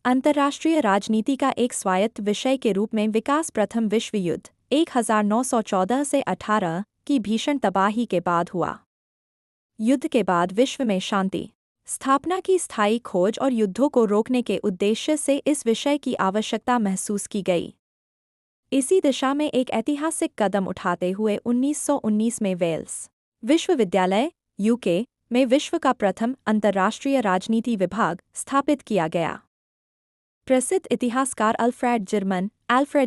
अंतर्राष्ट्रीय राजनीति का एक स्वायत्त विषय के रूप में विकास प्रथम विश्व युद्ध 1914 से 18 की भीषण तबाही के बाद हुआ। युद्ध के बाद विश्व में शांति स्थापना की स्थायी खोज और युद्धों को रोकने के उद्देश्य से इस विषय की आवश्यकता महसूस की गई। इसी दिशा में एक ऐतिहासिक कदम उठाते हुए 1919 में वेल्स विश्वविद्यालय यूके में विश्व का प्रथम अंतर्राष्ट्रीय राजनीति विभाग स्थापित किया गया। प्रसिद्ध इतिहासकार अल्फ्रेड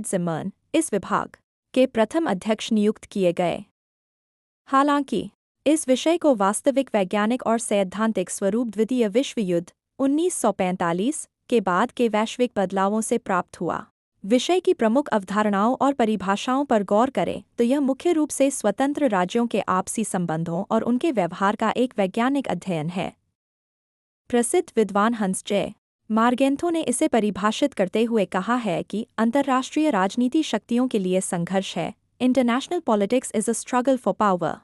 जिमर्न इस विभाग के प्रथम अध्यक्ष नियुक्त किए गए। हालांकि इस विषय को वास्तविक वैज्ञानिक और सैद्धांतिक स्वरूप द्वितीय विश्व युद्ध 1945 के बाद के वैश्विक बदलावों से प्राप्त हुआ। विषय की प्रमुख अवधारणाओं और परिभाषाओं पर गौर करें तो यह मुख्य रूप से स्वतंत्र राज्यों के आपसी संबंधों और उनके व्यवहार का एक वैज्ञानिक अध्ययन है। प्रसिद्ध विद्वान हंस जे मार्गेंथो ने इसे परिभाषित करते हुए कहा है कि अंतर्राष्ट्रीय राजनीति शक्तियों के लिए संघर्ष है। International politics is a struggle for power.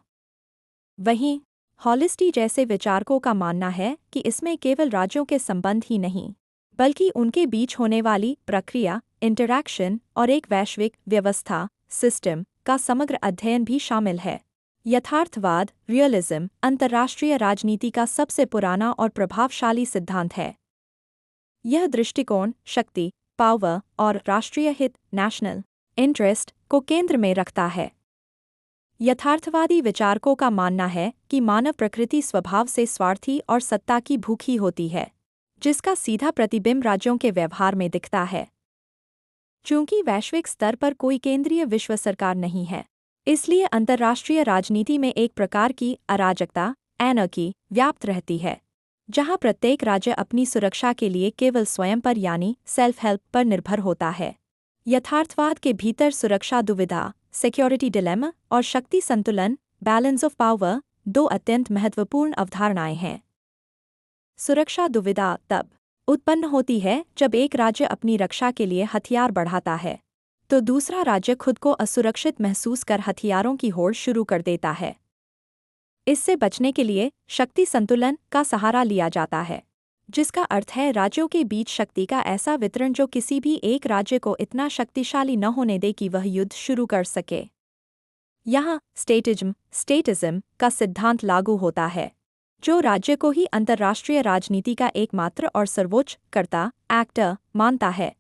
वहीं हॉलिस्टी जैसे विचारकों का मानना है कि इसमें केवल राज्यों के संबंध ही नहीं बल्कि उनके बीच होने वाली प्रक्रिया इंटरैक्शन और एक वैश्विक व्यवस्था सिस्टम का समग्र अध्ययन भी शामिल है। यथार्थवाद रियलिज्म अंतर्राष्ट्रीय राजनीति का सबसे पुराना और प्रभावशाली सिद्धांत है। यह दृष्टिकोण शक्ति पावर और राष्ट्रीय हित नेशनल इंटरेस्ट को केंद्र में रखता है। यथार्थवादी विचारकों का मानना है कि मानव प्रकृति स्वभाव से स्वार्थी और सत्ता की भूखी होती है, जिसका सीधा प्रतिबिंब राज्यों के व्यवहार में दिखता है। चूंकि वैश्विक स्तर पर कोई केंद्रीय विश्व सरकार नहीं है, इसलिए अंतर्राष्ट्रीय राजनीति में एक प्रकार की अराजकता एनर्की व्याप्त रहती है, जहां प्रत्येक राज्य अपनी सुरक्षा के लिए केवल स्वयं पर यानी सेल्फ हेल्प पर निर्भर होता है। यथार्थवाद के भीतर सुरक्षा दुविधा सिक्योरिटी डिलेमा और शक्ति संतुलन बैलेंस ऑफ पावर दो अत्यंत महत्वपूर्ण अवधारणाएं हैं। सुरक्षा दुविधा तब उत्पन्न होती है जब एक राज्य अपनी रक्षा के लिए हथियार बढ़ाता है तो दूसरा राज्य खुद को असुरक्षित महसूस कर हथियारों की होड़ शुरू कर देता है। इससे बचने के लिए शक्ति संतुलन का सहारा लिया जाता है, जिसका अर्थ है राज्यों के बीच शक्ति का ऐसा वितरण जो किसी भी एक राज्य को इतना शक्तिशाली न होने दे कि वह युद्ध शुरू कर सके। यहाँ स्टेटिज्म का सिद्धांत लागू होता है, जो राज्य को ही अंतर्राष्ट्रीय राजनीति का एकमात्र और सर्वोच्च कर्ता एक्टर मानता है।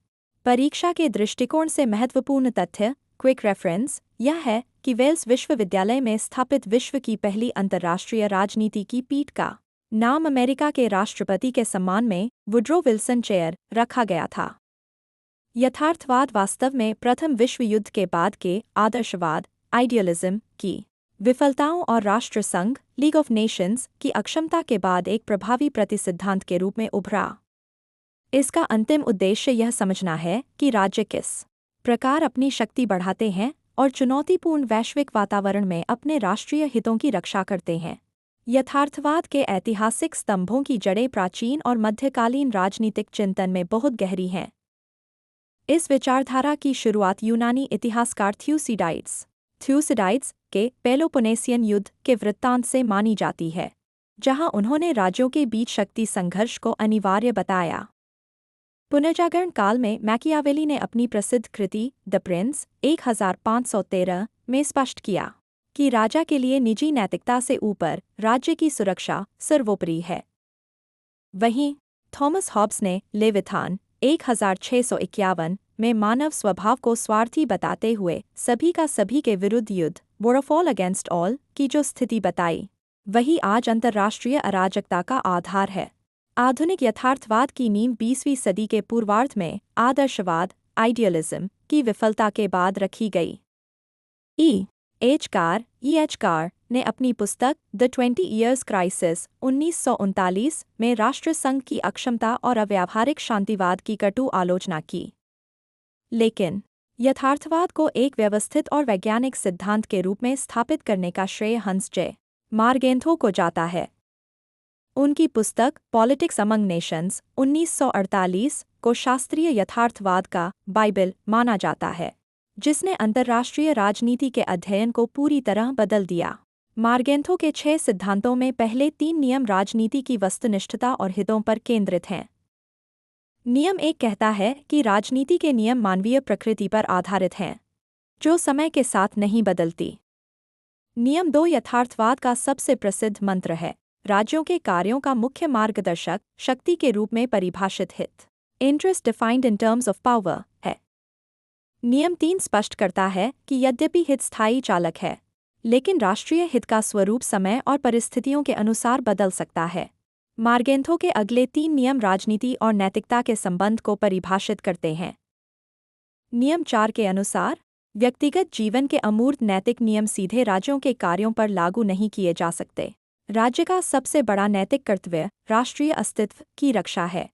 परीक्षा के दृष्टिकोण से महत्वपूर्ण तथ्य क्विक रेफरेंस यह है कि वेल्स विश्वविद्यालय में स्थापित विश्व की पहली अंतर्राष्ट्रीय राजनीति की पीठ का नाम अमेरिका के राष्ट्रपति के सम्मान में वुड्रो विल्सन चेयर रखा गया था। यथार्थवाद वास्तव में प्रथम विश्व युद्ध के बाद के आदर्शवाद आइडियलिज्म की विफलताओं और राष्ट्र संघ लीग ऑफ नेशंस की अक्षमता के बाद एक प्रभावी प्रतिसिद्धांत के रूप में उभरा। इसका अंतिम उद्देश्य यह समझना है कि राज्य किस प्रकार अपनी शक्ति बढ़ाते हैं और चुनौतीपूर्ण वैश्विक वातावरण में अपने राष्ट्रीय हितों की रक्षा करते हैं। यथार्थवाद के ऐतिहासिक स्तंभों की जड़ें प्राचीन और मध्यकालीन राजनीतिक चिंतन में बहुत गहरी हैं। इस विचारधारा की शुरुआत यूनानी इतिहासकार थ्यूसिडाइड्स के पेलोपोनेसियन युद्ध के वृत्तांत से मानी जाती है, जहां उन्होंने राज्यों के बीच शक्ति संघर्ष को अनिवार्य बताया। पुनर्जागरण काल में मैकियावेली ने अपनी प्रसिद्ध कृति द प्रिंस 1513 में स्पष्ट किया कि राजा के लिए निजी नैतिकता से ऊपर राज्य की सुरक्षा सर्वोपरि है। वहीं थॉमस हॉब्स ने लेविथान 1651 में मानव स्वभाव को स्वार्थी बताते हुए सभी का सभी के विरुद्ध युद्ध war of all against all की जो स्थिति बताई, वही आज अंतर्राष्ट्रीय अराजकता का आधार है। आधुनिक यथार्थवाद की नींव 20वीं सदी के पूर्वार्ध में आदर्शवाद आइडियलिज्म की विफलता के बाद रखी गई। ई एच कार ने अपनी पुस्तक द 20 Years Crisis 1939 में राष्ट्रसंघ की अक्षमता और अव्यावहारिक शांतिवाद की कटु आलोचना की। लेकिन यथार्थवाद को एक व्यवस्थित और वैज्ञानिक सिद्धांत के रूप में स्थापित करने का श्रेय हंस जे मार्गेंथो को जाता है। उनकी पुस्तक पॉलिटिक्स अमंग नेशंस 1948 को शास्त्रीय यथार्थवाद का बाइबल माना जाता है, जिसने अंतर्राष्ट्रीय राजनीति के अध्ययन को पूरी तरह बदल दिया। मार्गेंथो के 6 सिद्धांतों में पहले 3 नियम राजनीति की वस्तुनिष्ठता और हितों पर केंद्रित हैं। नियम 1 कहता है कि राजनीति के नियम मानवीय प्रकृति पर आधारित हैं, जो समय के साथ नहीं बदलती। नियम 2 यथार्थवाद का सबसे प्रसिद्ध मंत्र है। राज्यों के कार्यों का मुख्य मार्गदर्शक शक्ति के रूप में परिभाषित हित, interest defined in terms of power, है। नियम 3 स्पष्ट करता है कि यद्यपि हित स्थायी चालक है, लेकिन राष्ट्रीय हित का स्वरूप समय और परिस्थितियों के अनुसार बदल सकता है। मार्गेंथो के अगले 3 नियम राजनीति और नैतिकता के संबंध को परिभाषित करते हैं। नियम 4 के अनुसार व्यक्तिगत जीवन के अमूर्त नैतिक नियम सीधे राज्यों के कार्यों पर लागू नहीं किए जा सकते। राज्य का सबसे बड़ा नैतिक कर्तव्य राष्ट्रीय अस्तित्व की रक्षा है।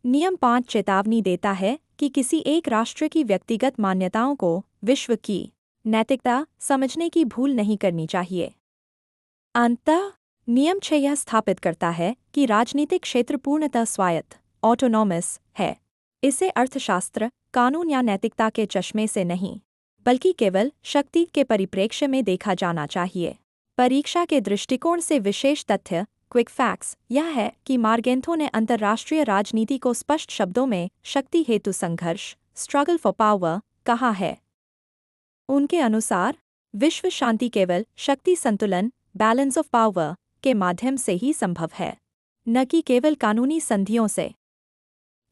नियम 5 चेतावनी देता है कि किसी एक राष्ट्र की व्यक्तिगत मान्यताओं को विश्व की नैतिकता समझने की भूल नहीं करनी चाहिए। अंततः नियम 6 यह स्थापित करता है कि राजनीतिक क्षेत्र पूर्णतः स्वायत्त ऑटोनॉमस है। इसे अर्थशास्त्र, कानून या नैतिकता के चश्मे से नहीं, बल्कि केवल शक्ति के परिप्रेक्ष्य में देखा जाना चाहिए। परीक्षा के दृष्टिकोण से विशेष तथ्य क्विक फैक्ट्स यह है कि मार्गेंथो ने अंतर्राष्ट्रीय राजनीति को स्पष्ट शब्दों में शक्ति हेतु संघर्ष स्ट्रगल फॉर पावर कहा है। उनके अनुसार विश्व शांति केवल शक्ति संतुलन बैलेंस ऑफ पावर के माध्यम से ही संभव है, न कि केवल कानूनी संधियों से।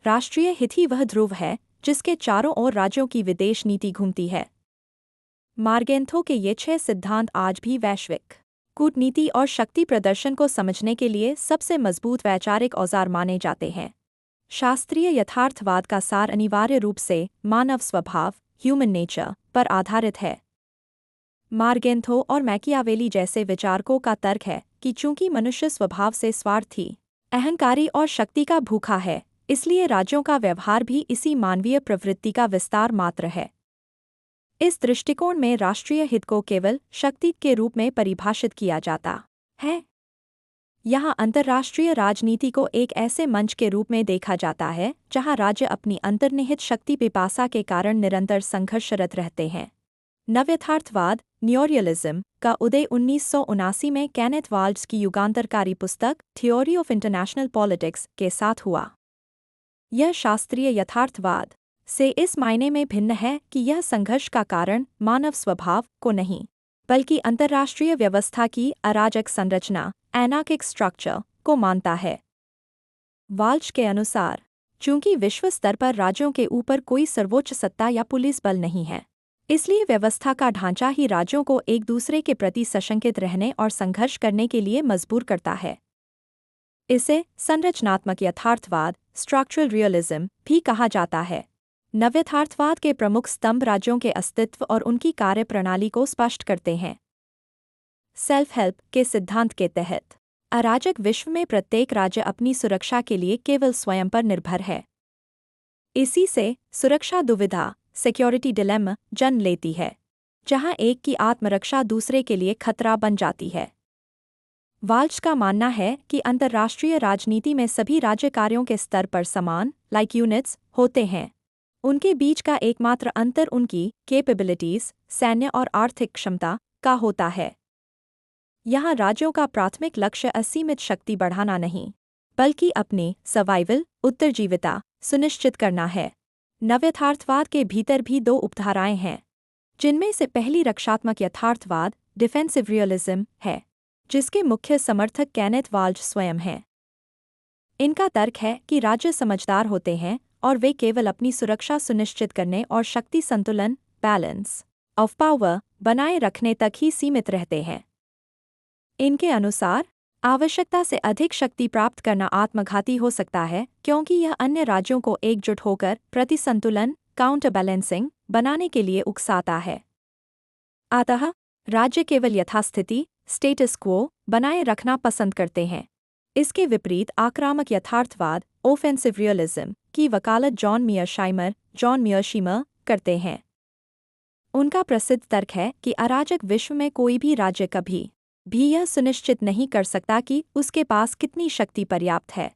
राष्ट्रीय हित ही वह ध्रुव है जिसके चारों ओर राज्यों की विदेश नीति घूमती है। मार्गेंथो के ये 6 सिद्धांत आज भी वैश्विक कूटनीति और शक्ति प्रदर्शन को समझने के लिए सबसे मजबूत वैचारिक औजार माने जाते हैं। शास्त्रीय यथार्थवाद का सार अनिवार्य रूप से मानव स्वभाव ह्यूमन नेचर पर आधारित है। मार्गेंथो और मैकियावेली जैसे विचारकों का तर्क है कि चूंकि मनुष्य स्वभाव से स्वार्थी, अहंकारी और शक्ति का भूखा है, इसलिए राज्यों का व्यवहार भी इसी मानवीय प्रवृत्ति का विस्तार मात्र है। इस दृष्टिकोण में राष्ट्रीय हित को केवल शक्ति के रूप में परिभाषित किया जाता है। यहाँ अंतर्राष्ट्रीय राजनीति को एक ऐसे मंच के रूप में देखा जाता है जहाँ राज्य अपनी अंतर्निहित शक्ति पिपासा के कारण निरंतर संघर्षरत रहते हैं। नवयथार्थवाद न्योरियलिज्म का उदय 1979 में केनेथ वाल्ड्स की युगांतरकारी पुस्तक थ्योरी ऑफ इंटरनेशनल पॉलिटिक्स के साथ हुआ। यह शास्त्रीय यथार्थवाद से इस मायने में भिन्न है कि यह संघर्ष का कारण मानव स्वभाव को नहीं, बल्कि अंतर्राष्ट्रीय व्यवस्था की अराजक संरचना एनार्किक स्ट्रक्चर को मानता है। वाल्श के अनुसार चूंकि विश्व स्तर पर राज्यों के ऊपर कोई सर्वोच्च सत्ता या पुलिस बल नहीं है, इसलिए व्यवस्था का ढांचा ही राज्यों को एक दूसरे के प्रति सशंकित रहने और संघर्ष करने के लिए मजबूर करता है। इसे संरचनात्मक यथार्थवाद स्ट्रक्चरल रियलिज्म भी कहा जाता है। नवयथार्थवाद के प्रमुख स्तंभ राज्यों के अस्तित्व और उनकी कार्यप्रणाली को स्पष्ट करते हैं। सेल्फ हेल्प के सिद्धांत के तहत अराजक विश्व में प्रत्येक राज्य अपनी सुरक्षा के लिए केवल स्वयं पर निर्भर है। इसी से सुरक्षा दुविधा सिक्योरिटी डिलेमा जन्म लेती है, जहां एक की आत्मरक्षा दूसरे के लिए खतरा बन जाती है। वाल्श का मानना है कि अंतर्राष्ट्रीय राजनीति में सभी राज्य कार्यों के स्तर पर समान लाइक यूनिट्स होते हैं। उनके बीच का एकमात्र अंतर उनकी कैपेबिलिटीज सैन्य और आर्थिक क्षमता का होता है। यहाँ राज्यों का प्राथमिक लक्ष्य असीमित शक्ति बढ़ाना नहीं, बल्कि अपनी सर्वाइवल उत्तरजीविता सुनिश्चित करना है। नवयथार्थवाद के भीतर भी 2 उपधाराएं हैं, जिनमें से पहली रक्षात्मक यथार्थवाद डिफेंसिव रियलिज्म है, जिसके मुख्य समर्थक केनेथ वाल्ड्स स्वयं हैं। इनका तर्क है कि राज्य समझदार होते हैं और वे केवल अपनी सुरक्षा सुनिश्चित करने और शक्ति संतुलन बैलेंस ऑफ पावर बनाए रखने तक ही सीमित रहते हैं। इनके अनुसार आवश्यकता से अधिक शक्ति प्राप्त करना आत्मघाती हो सकता है, क्योंकि यह अन्य राज्यों को एकजुट होकर प्रतिसंतुलन काउंटर बैलेंसिंग बनाने के लिए उकसाता है। अतः राज्य केवल यथास्थिति स्टेटस क्वो बनाए रखना पसंद करते हैं। इसके विपरीत आक्रामक यथार्थवाद ऑफेंसिव रियलिज्म की वकालत जॉन मियरशीमर करते हैं। उनका प्रसिद्ध तर्क है कि अराजक विश्व में कोई भी राज्य कभी भी यह सुनिश्चित नहीं कर सकता कि उसके पास कितनी शक्ति पर्याप्त है।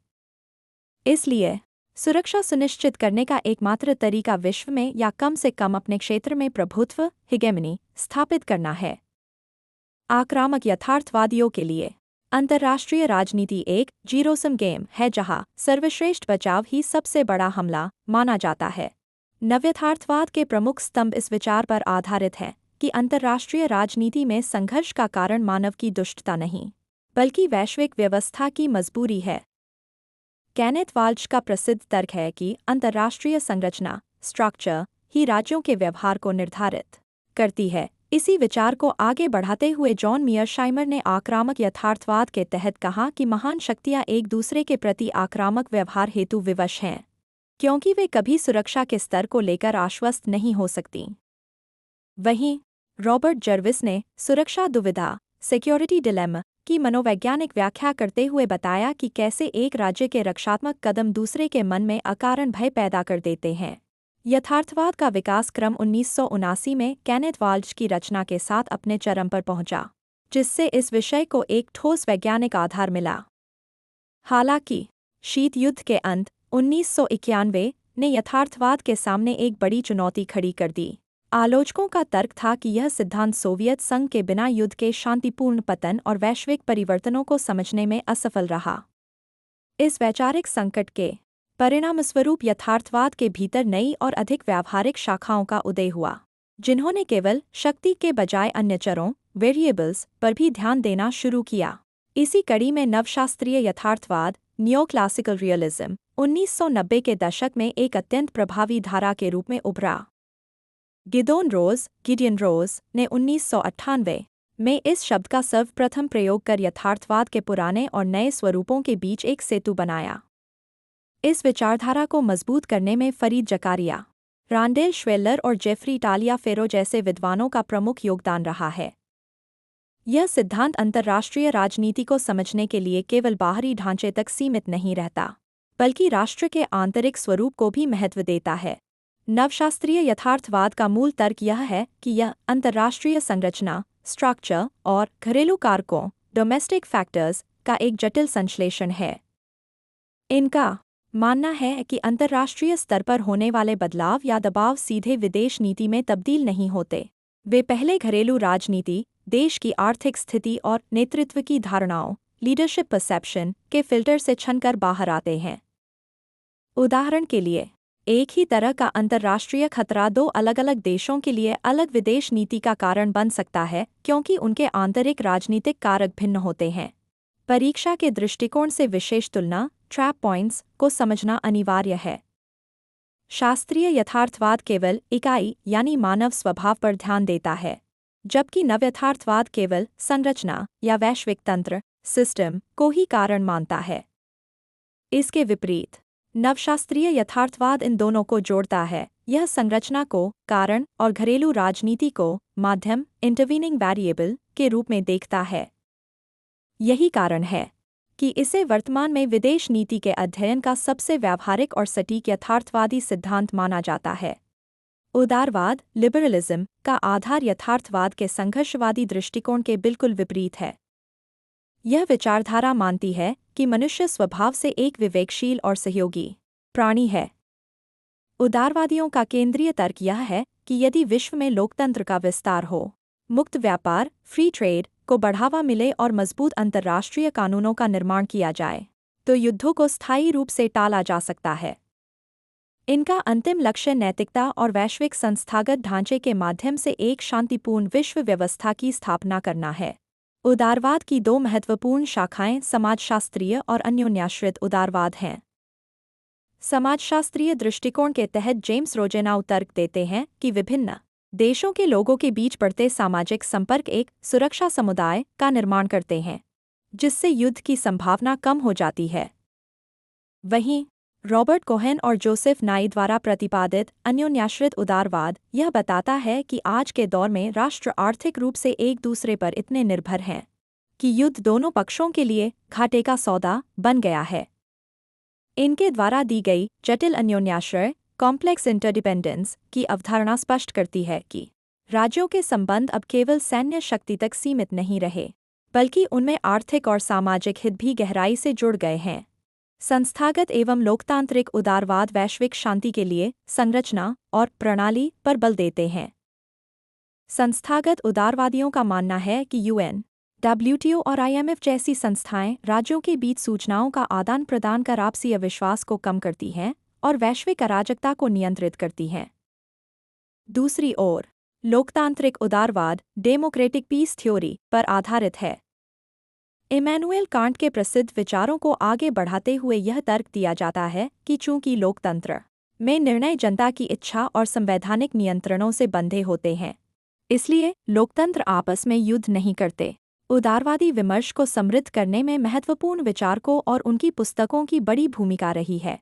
इसलिए सुरक्षा सुनिश्चित करने का एकमात्र तरीका विश्व में या कम से कम अपने क्षेत्र में प्रभुत्व हिगेमनी स्थापित करना है। आक्रामक यथार्थवादियों के लिए अंतर्राष्ट्रीय राजनीति एक जीरोसम गेम है जहां सर्वश्रेष्ठ बचाव ही सबसे बड़ा हमला माना जाता है। नव्यथार्थवाद के प्रमुख स्तंभ इस विचार पर आधारित है कि अंतर्राष्ट्रीय राजनीति में संघर्ष का कारण मानव की दुष्टता नहीं, बल्कि वैश्विक व्यवस्था की मजबूरी है। केनेथ वाल्श का प्रसिद्ध तर्क है कि अंतर्राष्ट्रीय संरचना स्ट्रक्चर ही राज्यों के व्यवहार को निर्धारित करती है। इसी विचार को आगे बढ़ाते हुए जॉन मीयरशाइमर ने आक्रामक यथार्थवाद के तहत कहा कि महान शक्तियां एक दूसरे के प्रति आक्रामक व्यवहार हेतु विवश हैं, क्योंकि वे कभी सुरक्षा के स्तर को लेकर आश्वस्त नहीं हो सकती। वहीं रॉबर्ट जर्विस ने सुरक्षा दुविधा सिक्योरिटी डिलेमा की मनोवैज्ञानिक व्याख्या करते हुए बताया कि कैसे एक राज्य के रक्षात्मक कदम दूसरे के मन में अकारण भय पैदा कर देते हैं। यथार्थवाद का विकास क्रम 1979 में केनेथ वाल्श की रचना के साथ अपने चरम पर पहुंचा, जिससे इस विषय को एक ठोस वैज्ञानिक आधार मिला। हालांकि शीत युद्ध के अंत 1991 ने यथार्थवाद के सामने एक बड़ी चुनौती खड़ी कर दी। आलोचकों का तर्क था कि यह सिद्धांत सोवियत संघ के बिना युद्ध के शांतिपूर्ण पतन और वैश्विक परिवर्तनों को समझने में असफल रहा। इस वैचारिक संकट के परिणामस्वरूप यथार्थवाद के भीतर नई और अधिक व्यावहारिक शाखाओं का उदय हुआ, जिन्होंने केवल शक्ति के बजाय अन्य चरों वेरिएबल्स पर भी ध्यान देना शुरू किया। इसी कड़ी में नवशास्त्रीय यथार्थवाद नियोक्लासिकल रियलिज्म 1990 के दशक में एक अत्यंत प्रभावी धारा के रूप में उभरा। गिडियन रोज ने 1998 में इस शब्द का सर्वप्रथम प्रयोग कर यथार्थवाद के पुराने और नए स्वरूपों के बीच एक सेतु बनाया। इस विचारधारा को मजबूत करने में फरीद जकारिया, रांडेल श्वेलर और जेफरी टालियाफेरो जैसे विद्वानों का प्रमुख योगदान रहा है। यह सिद्धांत अंतर्राष्ट्रीय राजनीति को समझने के लिए केवल बाहरी ढांचे तक सीमित नहीं रहता, बल्कि राष्ट्र के आंतरिक स्वरूप को भी महत्व देता है। नवशास्त्रीय यथार्थवाद का मूल तर्क यह है कि यह अंतर्राष्ट्रीय संरचना स्ट्रक्चर और घरेलू कारकों डोमेस्टिक फैक्टर्स का एक जटिल संश्लेषण है। इनका मानना है कि अंतर्राष्ट्रीय स्तर पर होने वाले बदलाव या दबाव सीधे विदेश नीति में तब्दील नहीं होते। वे पहले घरेलू राजनीति, देश की आर्थिक स्थिति और नेतृत्व की धारणाओं लीडरशिप परसेप्शन के फिल्टर से छनकर बाहर आते हैं। उदाहरण के लिए, एक ही तरह का अंतर्राष्ट्रीय खतरा दो अलग-अलग देशों के लिए अलग विदेश नीति का कारण बन सकता है, क्योंकि उनके आंतरिक राजनीतिक कारक भिन्न होते हैं। परीक्षा के दृष्टिकोण से विशेष तुलना ट्रैप पॉइंट्स को समझना अनिवार्य है। शास्त्रीय यथार्थवाद केवल इकाई यानी मानव स्वभाव पर ध्यान देता है, जबकि नवयथार्थवाद केवल संरचना या वैश्विक तंत्र सिस्टम को ही कारण मानता है। इसके विपरीत नवशास्त्रीय यथार्थवाद इन दोनों को जोड़ता है। यह संरचना को कारण और घरेलू राजनीति को माध्यम इंटरवीनिंग वेरिएबल के रूप में देखता है। यही कारण है कि इसे वर्तमान में विदेश नीति के अध्ययन का सबसे व्यावहारिक और सटीक यथार्थवादी सिद्धांत माना जाता है। उदारवाद लिबरलिज्म का आधार यथार्थवाद के संघर्षवादी दृष्टिकोण के बिल्कुल विपरीत है। यह विचारधारा मानती है कि मनुष्य स्वभाव से एक विवेकशील और सहयोगी प्राणी है। उदारवादियों का केंद्रीय तर्क यह है कि यदि विश्व में लोकतंत्र का विस्तार हो, मुक्त व्यापार फ्री ट्रेड को बढ़ावा मिले और मजबूत अंतर्राष्ट्रीय कानूनों का निर्माण किया जाए, तो युद्धों को स्थायी रूप से टाला जा सकता है। इनका अंतिम लक्ष्य नैतिकता और वैश्विक संस्थागत ढांचे के माध्यम से एक शांतिपूर्ण विश्व व्यवस्था की स्थापना करना है। उदारवाद की दो महत्वपूर्ण शाखाएं समाजशास्त्रीय और अन्योन्याश्रित उदारवाद हैं। समाजशास्त्रीय दृष्टिकोण के तहत जेम्स रोजेनाउ तर्क देते हैं कि विभिन्न देशों के लोगों के बीच बढ़ते सामाजिक संपर्क एक सुरक्षा समुदाय का निर्माण करते हैं, जिससे युद्ध की संभावना कम हो जाती है। वहीं रॉबर्ट कोहेन और जोसेफ नाई द्वारा प्रतिपादित अन्योन्याश्रित उदारवाद यह बताता है कि आज के दौर में राष्ट्र आर्थिक रूप से एक दूसरे पर इतने निर्भर हैं कि युद्ध दोनों पक्षों के लिए घाटे का सौदा बन गया है। इनके द्वारा दी गई जटिल अन्योन्याश्रय कॉम्प्लेक्स इंटरडिपेंडेंस की अवधारणा स्पष्ट करती है कि राज्यों के संबंध अब केवल सैन्य शक्ति तक सीमित नहीं रहे, बल्कि उनमें आर्थिक और सामाजिक हित भी गहराई से जुड़ गए हैं। संस्थागत एवं लोकतांत्रिक उदारवाद वैश्विक शांति के लिए संरचना और प्रणाली पर बल देते हैं। संस्थागत उदारवादियों का मानना है कि यूएन WTO और IMF जैसी संस्थाएं राज्यों के बीच सूचनाओं का आदान प्रदान कर आपसी अविश्वास को कम करती हैं और वैश्विक अराजकता को नियंत्रित करती हैं। दूसरी ओर, लोकतांत्रिक उदारवाद डेमोक्रेटिक पीस थ्योरी पर आधारित है। इमैनुएल कांट के प्रसिद्ध विचारों को आगे बढ़ाते हुए यह तर्क दिया जाता है कि चूंकि लोकतंत्र में निर्णय जनता की इच्छा और संवैधानिक नियंत्रणों से बंधे होते हैं, इसलिए लोकतंत्र आपस में युद्ध नहीं करते। उदारवादी विमर्श को समृद्ध करने में महत्वपूर्ण विचारकों और उनकी पुस्तकों की बड़ी भूमिका रही है।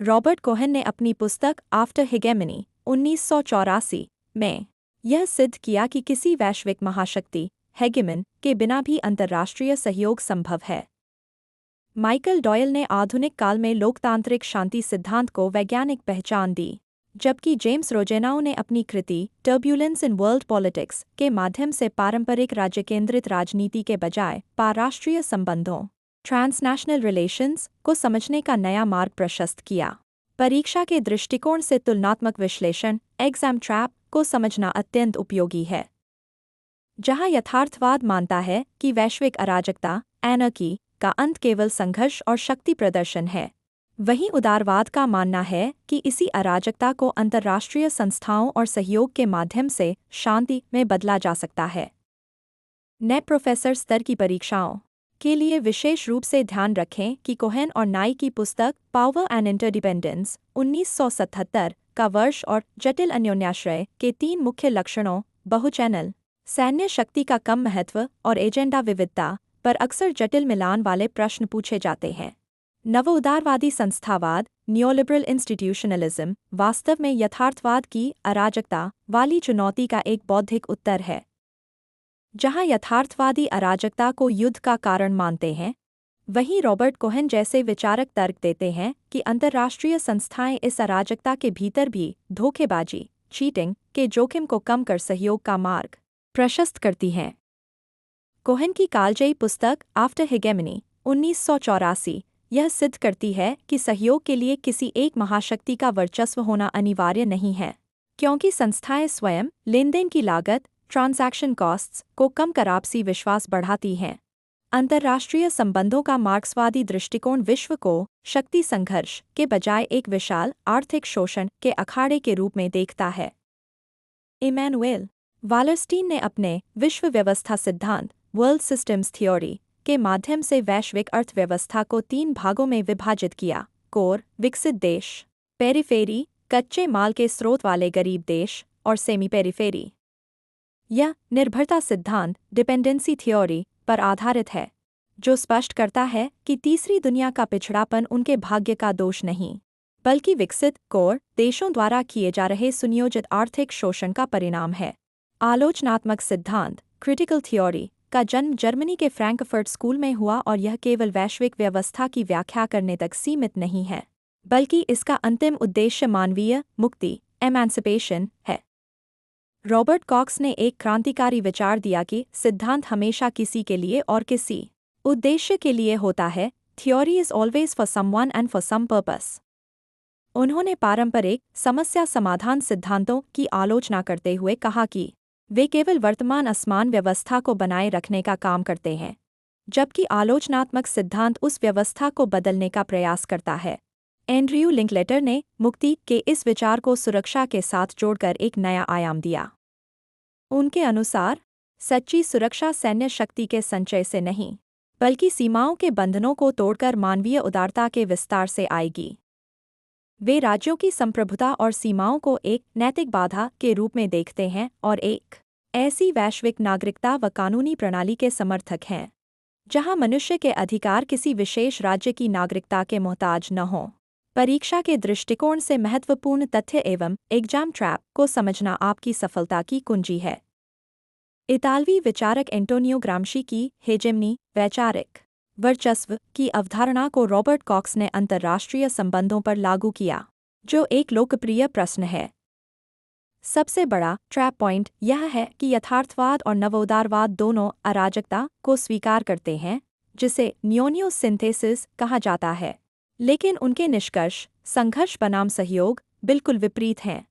रॉबर्ट कोहेन ने अपनी पुस्तक आफ्टर हेगेमनी 1984 में यह सिद्ध किया कि किसी वैश्विक महाशक्ति हेगेमन के बिना भी अंतर्राष्ट्रीय सहयोग संभव है। माइकल डॉयल ने आधुनिक काल में लोकतांत्रिक शांति सिद्धांत को वैज्ञानिक पहचान दी, जबकि जेम्स रोजेनाउ ने अपनी कृति टर्ब्यूलेंस इन वर्ल्ड पॉलिटिक्स के माध्यम से पारंपरिक राज्य केंद्रित राजनीति के बजाय पारराष्ट्रीय संबंधों ट्रांसनेशनल रिलेशंस को समझने का नया मार्ग प्रशस्त किया। परीक्षा के दृष्टिकोण से तुलनात्मक विश्लेषण एग्जाम ट्रैप को समझना अत्यंत उपयोगी है। जहां यथार्थवाद मानता है कि वैश्विक अराजकता एनर्की का अंत केवल संघर्ष और शक्ति प्रदर्शन है, वहीं उदारवाद का मानना है कि इसी अराजकता को अंतर्राष्ट्रीय संस्थाओं और सहयोग के माध्यम से शांति में बदला जा सकता है। नए प्रोफेसर स्तर की परीक्षाओं के लिए विशेष रूप से ध्यान रखें कि कोहेन और नाई की पुस्तक पावर एंड इंटरडिपेंडेंस 1977 का वर्ष और जटिल अन्योन्याश्रय के 3 मुख्य लक्षणों बहुचैनल सैन्य शक्ति का कम महत्व और एजेंडा विविधता पर अक्सर जटिल मिलान वाले प्रश्न पूछे जाते हैं। नवउदारवादी संस्थावाद न्योलिबरल इंस्टीट्यूशनलिज्म वास्तव में यथार्थवाद की अराजकता वाली चुनौती का एक बौद्धिक उत्तर है। जहां यथार्थवादी अराजकता को युद्ध का कारण मानते हैं, वहीं रॉबर्ट कोहेन जैसे विचारक तर्क देते हैं कि अंतर्राष्ट्रीय संस्थाएं इस अराजकता के भीतर भी धोखेबाजी चीटिंग के जोखिम को कम कर सहयोग का मार्ग प्रशस्त करती हैं। कोहेन की कालजयी पुस्तक आफ्टर हेगेमनी 1984 यह सिद्ध करती है कि सहयोग के लिए किसी एक महाशक्ति का वर्चस्व होना अनिवार्य नहीं है, क्योंकि संस्थाएं स्वयं लेनदेन की लागत ट्रांजैक्शन कॉस्ट्स को कम कर आपसी विश्वास बढ़ाती हैं। अंतर्राष्ट्रीय संबंधों का मार्क्सवादी दृष्टिकोण विश्व को शक्ति संघर्ष के बजाय एक विशाल आर्थिक शोषण के अखाड़े के रूप में देखता है। इमैनुएल वालरस्टीन ने अपने विश्व व्यवस्था सिद्धांत वर्ल्ड सिस्टम्स थ्योरी के माध्यम से वैश्विक अर्थव्यवस्था को 3 भागों में विभाजित किया: कोर विकसित देश, पेरिफेरी कच्चे माल के स्रोत वाले गरीब देश और सेमी पेरिफेरी। यह निर्भरता सिद्धांत डिपेंडेंसी थ्योरी पर आधारित है, जो स्पष्ट करता है कि तीसरी दुनिया का पिछड़ापन उनके भाग्य का दोष नहीं, बल्कि विकसित कोर देशों द्वारा किए जा रहे सुनियोजित आर्थिक शोषण का परिणाम है। आलोचनात्मक सिद्धांत क्रिटिकल थ्योरी का जन्म जर्मनी के फ्रैंकफर्ट स्कूल में हुआ और यह केवल वैश्विक व्यवस्था की व्याख्या करने तक सीमित नहीं है, बल्कि इसका अंतिम उद्देश्य मानवीय मुक्ति एमेंसिपेशन है। रॉबर्ट कॉक्स ने एक क्रांतिकारी विचार दिया कि सिद्धांत हमेशा किसी के लिए और किसी उद्देश्य के लिए होता है। Theory is always for someone and for some purpose. उन्होंने पारंपरिक समस्या समाधान सिद्धांतों की आलोचना करते हुए कहा कि वे केवल वर्तमान असमान व्यवस्था को बनाए रखने का काम करते हैं, जबकि आलोचनात्मक सिद्धांत उस व्यवस्था को बदलने का प्रयास करता है। एंड्रयू लिंकलेटर ने मुक्ति के इस विचार को सुरक्षा के साथ जोड़कर एक नया आयाम दिया। उनके अनुसार सच्ची सुरक्षा सैन्य शक्ति के संचय से नहीं, बल्कि सीमाओं के बंधनों को तोड़कर मानवीय उदारता के विस्तार से आएगी। वे राज्यों की संप्रभुता और सीमाओं को एक नैतिक बाधा के रूप में देखते हैं और एक ऐसी वैश्विक नागरिकता व कानूनी प्रणाली के समर्थक हैं, जहां मनुष्य के अधिकार किसी विशेष राज्य की नागरिकता के मोहताज न हों। परीक्षा के दृष्टिकोण से महत्वपूर्ण तथ्य एवं एग्जाम ट्रैप को समझना आपकी सफलता की कुंजी है। इतालवी विचारक एंटोनियो ग्राम्शी की हेजेमनी वैचारिक वर्चस्व की अवधारणा को रॉबर्ट कॉक्स ने अंतर्राष्ट्रीय संबंधों पर लागू किया, जो एक लोकप्रिय प्रश्न है। सबसे बड़ा ट्रैप पॉइंट यह है कि यथार्थवाद और नवोदारवाद दोनों अराजकता को स्वीकार करते हैं, जिसे नियोनियो सिंथेसिस कहा जाता है, लेकिन उनके निष्कर्ष संघर्ष बनाम सहयोग बिल्कुल विपरीत हैं।